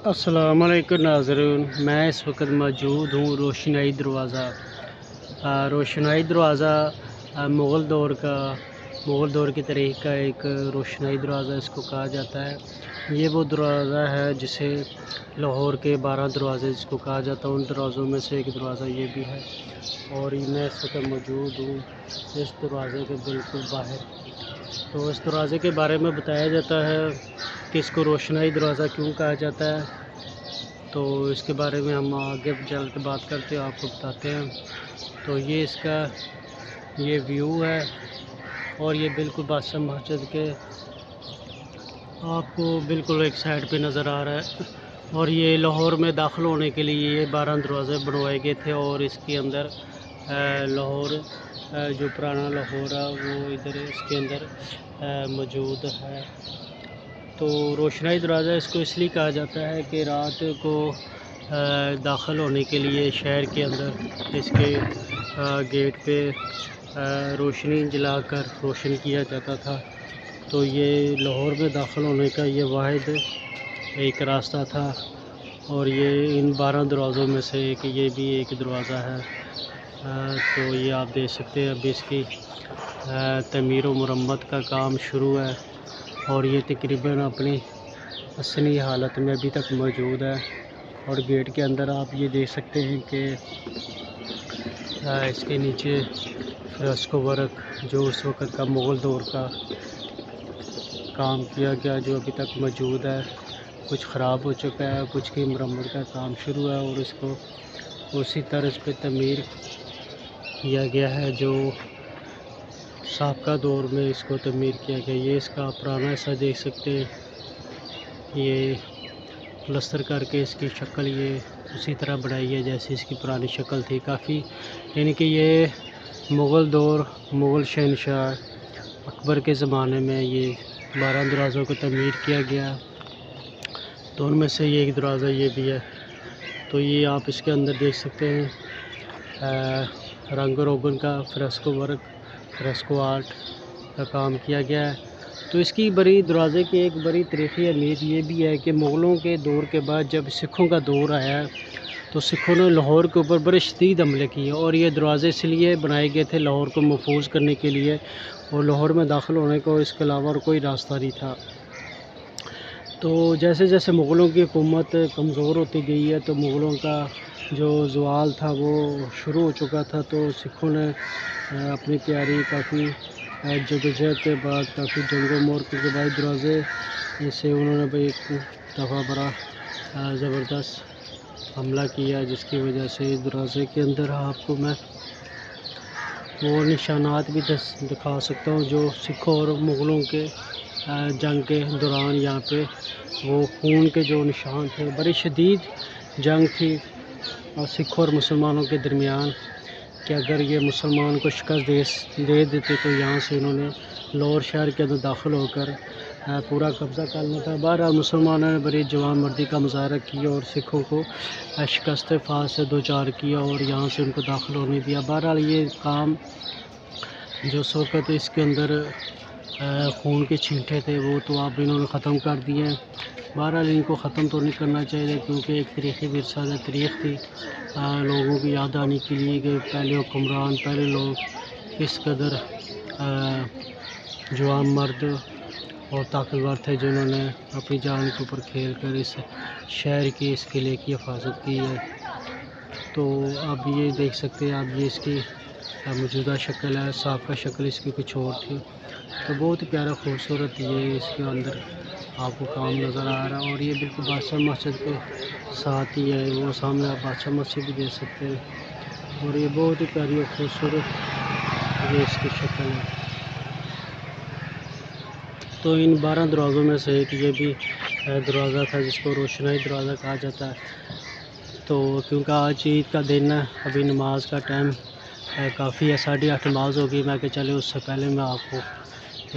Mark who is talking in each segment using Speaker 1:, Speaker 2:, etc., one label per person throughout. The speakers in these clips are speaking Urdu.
Speaker 1: السلام علیکم ناظرین، میں اس وقت موجود ہوں روشنائی دروازہ۔ روشنائی دروازہ مغل دور کی تاریخ کا ایک روشنائی دروازہ اس کو کہا جاتا ہے۔ یہ وہ دروازہ ہے جسے لاہور کے 12 دروازے جس کو کہا جاتا ہے، ان دروازوں میں سے ایک دروازہ یہ بھی ہے، اور میں اس وقت موجود ہوں اس دروازے کے بالکل باہر۔ تو اس دروازے کے بارے میں بتایا جاتا ہے کہ اس کو روشنائی دروازہ کیوں کہا جاتا ہے، تو اس کے بارے میں ہم آگے چل کے بات کرتے ہیں، آپ کو بتاتے ہیں۔ تو یہ اس کا ویو ہے، اور یہ بالکل بادشاہ مسجد کے آپ کو بالکل ایک سائڈ پہ نظر آ رہا ہے، اور یہ لاہور میں داخل ہونے کے لیے یہ 12 دروازے بنوائے گئے تھے، اور اس کے اندر لاہور جو پرانا لاہور ہے وہ ادھر اس کے اندر موجود ہے۔ تو روشنائی دروازہ اس کو اس لیے کہا جاتا ہے کہ رات کو داخل ہونے کے لیے شہر کے اندر اس کے گیٹ پہ روشنی جلا کر روشن کیا جاتا تھا۔ تو یہ لاہور میں داخل ہونے کا یہ واحد ایک راستہ تھا، اور یہ ان 12 دروازوں میں سے یہ بھی ایک دروازہ ہے۔ تو یہ آپ دیکھ سکتے ہیں، ابھی اس کی تعمیر و مرمت کا کام شروع ہے، اور یہ تقریباً اپنی اصلی حالت میں ابھی تک موجود ہے۔ اور گیٹ کے اندر آپ یہ دیکھ سکتے ہیں کہ اس کے نیچے فرسکو ورک جو اس وقت کا مغل دور کا کام کیا گیا جو ابھی تک موجود ہے، کچھ خراب ہو چکا ہے، کچھ کی مرمت کا کام شروع ہے، اور اس کو اسی طرز پہ تعمیر کیا گیا ہے جو سابقہ دور میں اس کو تعمیر کیا گیا۔ یہ اس کا پرانا حصہ دیکھ سکتے ہیں، یہ پلستر کر کے اس کی شکل یہ اسی طرح بنائی ہے جیسے اس کی پرانی شکل تھی کافی، یعنی کہ یہ مغل شہنشاہ اکبر کے زمانے میں یہ 12 دروازوں کو تعمیر کیا گیا، تو ان میں سے یہ ایک دروازہ یہ بھی ہے۔ تو یہ آپ اس کے اندر دیکھ سکتے ہیں رنگ روگن کا فرسکو ورک، فرسکو آرٹ کا کام کیا گیا ہے۔ تو اس کی دروازے کی ایک بڑی تاریخی اہمیت یہ بھی ہے کہ مغلوں کے دور کے بعد جب سکھوں کا دور آیا تو سکھوں نے لاہور کے اوپر بڑے شدید حملے کیے، اور یہ دروازے اس لیے بنائے گئے تھے لاہور کو محفوظ کرنے کے لیے، اور لاہور میں داخل ہونے کو اس کے علاوہ اور کوئی راستہ نہیں تھا۔ تو جیسے جیسے مغلوں کی حکومت کمزور ہوتی گئی ہے تو مغلوں کا جو زوال تھا وہ شروع ہو چکا تھا، تو سکھوں نے اپنی تیاری کافی جدوجہد کے بعد کافی جنگ و مور کے بعد دروازے سے انہوں نے بھی ایک دفعہ بڑا زبردست حملہ کیا، جس کی وجہ سے دروازے کے اندر آپ کو میں وہ نشانات بھی دکھا سکتا ہوں جو سکھوں اور مغلوں کے جنگ کے دوران یہاں پہ وہ خون کے جو نشان تھے، بڑی شدید جنگ تھی اور سکھوں اور مسلمانوں کے درمیان، کہ اگر یہ مسلمان کو شکست دے دیتے تو یہاں سے انہوں نے لاہور شہر کے اندر داخل ہو کر پورا قبضہ کر لینا تھا۔ بہرحال مسلمانوں نے بڑی جوان مردی کا مظاہرہ کیا اور سکھوں کو شکست فاس سے دوچار کیا اور یہاں سے ان کو داخل ہونے دیا۔ بہرحال یہ کام جو اس وقت اس کے اندر خون کے چھینٹے تھے وہ تو اب انہوں نے ختم کر دیے ہیں۔ بہرحال ان کو ختم تو نہیں کرنا چاہیے، کیونکہ ایک تاریخی ورثہ تاریخ تھی لوگوں کی یاد آنے کے لیے کہ پہلے حکمران، پہلے لوگ کس قدر جوان مرد اور طاقتور تھے جنہوں نے اپنی جان کے اوپر کھیل کر اس شہر کی، اس قلعے کی حفاظت کی ہے۔ تو اب یہ دیکھ سکتے ہیں، اب یہ اس کی موجودہ شکل ہے، سابقہ شکل اس کی کچھ اور تھی۔ تو بہت ہی پیارا خوبصورت یہ اس کے اندر آپ کو کام نظر آ رہا ہے، اور یہ بالکل بادشاہ مسجد کے ساتھ ہی ہے، وہ سامنے آپ بادشاہ مسجد بھی دیکھ سکتے ہیں، اور یہ بہت ہی پیاری اور خوبصورت یہ اس کی شکل ہے۔ تو ان 12 دروازوں میں سے ایک یہ بھی دروازہ تھا جس کو روشنائی دروازہ کہا جاتا ہے۔ تو کیونکہ آج عید کا دن ہے، ابھی نماز کا ٹائم کافی ہے، 8:30 نماز ہوگی، میں کہ چلے اس سے پہلے میں آپ کو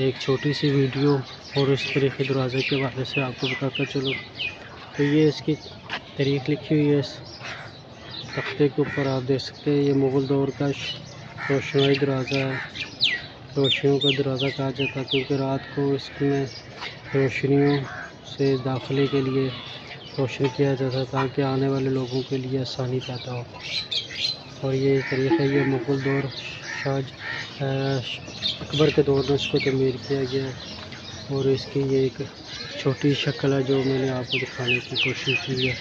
Speaker 1: ایک چھوٹی سی ویڈیو اور اس طریقے دروازے کے حوالے سے آپ کو بتاتا چلوں۔ تو یہ اس کی تاریخ لکھی ہوئی ہے اس تختے کے اوپر، آپ دیکھ سکتے ہیں، یہ مغل دور کا روشنائی دروازہ ہے، روشنیوں کا دروازہ کہا جاتا ہے، کیونکہ رات کو اس میں روشنیوں سے داخلے کے لیے روشن کیا جاتا تھا تاکہ آنے والے لوگوں کے لیے آسانی پیدا ہو۔ اور یہ طریقہ یہ مغل دور اکبر کے دور میں اس کو تعمیر کیا گیا ہے، اور اس کی یہ ایک چھوٹی شکل ہے جو میں نے آپ کو دکھانے کی کوشش کی ہے۔